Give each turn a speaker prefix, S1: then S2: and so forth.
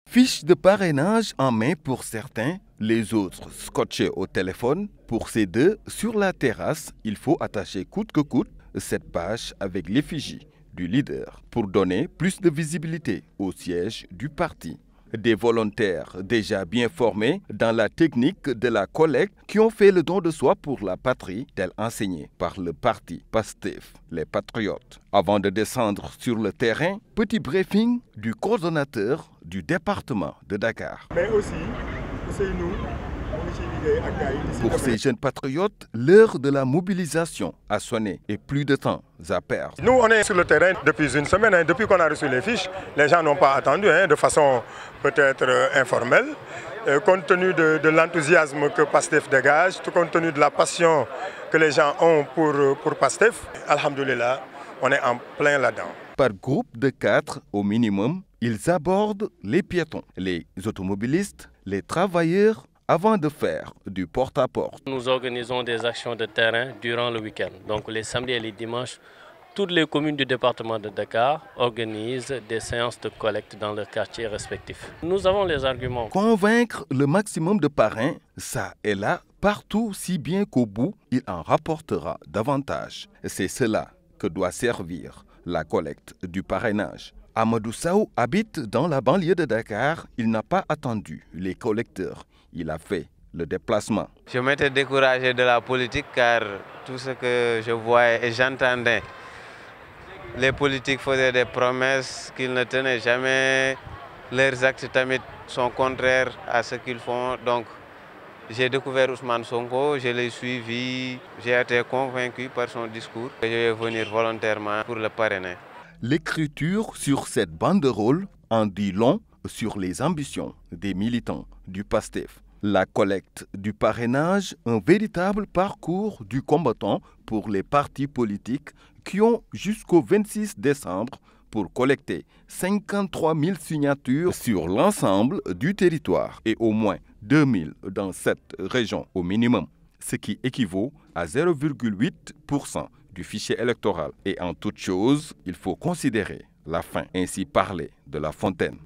S1: Fiche de parrainage en main pour certains, les autres scotchés au téléphone. Pour ces deux, sur la terrasse, il faut attacher coûte que coûte cette page avec l'effigie du leader pour donner plus de visibilité au siège du parti. Des volontaires déjà bien formés dans la technique de la collecte qui ont fait le don de soi pour la patrie, tel enseigné par le parti PASTEF, les Patriotes. Avant de descendre sur le terrain, petit briefing du coordonnateur du département de Dakar.
S2: Mais aussi, c'est nous.
S1: Pour ces jeunes patriotes, l'heure de la mobilisation a sonné et plus de temps à perdre.
S2: Nous, on est sur le terrain depuis une semaine. Depuis qu'on a reçu les fiches, les gens n'ont pas attendu de façon peut-être informelle. Compte tenu de l'enthousiasme que PASTEF dégage, tout compte tenu de la passion que les gens ont pour PASTEF, alhamdoulilah, on est en plein là-dedans.
S1: Par groupe de 4 au minimum, ils abordent les piétons, les automobilistes, les travailleurs, avant de faire du porte-à-porte.
S3: Nous organisons des actions de terrain durant le week-end. Donc les samedis et les dimanches, toutes les communes du département de Dakar organisent des séances de collecte dans leurs quartiers respectifs. Nous avons les arguments.
S1: Convaincre le maximum de parrains, ça est là, partout, si bien qu'au bout, il en rapportera davantage. C'est cela que doit servir la collecte du parrainage. Amadou Sow habite dans la banlieue de Dakar. Il n'a pas attendu les collecteurs. Il a fait le déplacement.
S4: Je m'étais découragé de la politique car tout ce que je voyais et j'entendais, les politiques faisaient des promesses qu'ils ne tenaient jamais. Leurs actes tamit sont contraires à ce qu'ils font. Donc j'ai découvert Ousmane Sonko, je l'ai suivi, j'ai été convaincu par son discours. Je vais venir volontairement pour le parrainer.
S1: L'écriture sur cette banderole en dit long sur les ambitions des militants du PASTEF. La collecte du parrainage, un véritable parcours du combattant pour les partis politiques qui ont jusqu'au 26 décembre pour collecter 53 000 signatures sur l'ensemble du territoire et au moins 2 000 dans cette région au minimum, ce qui équivaut à 0,8% du fichier électoral. Et en toute chose, il faut considérer la fin, ainsi parler de La Fontaine.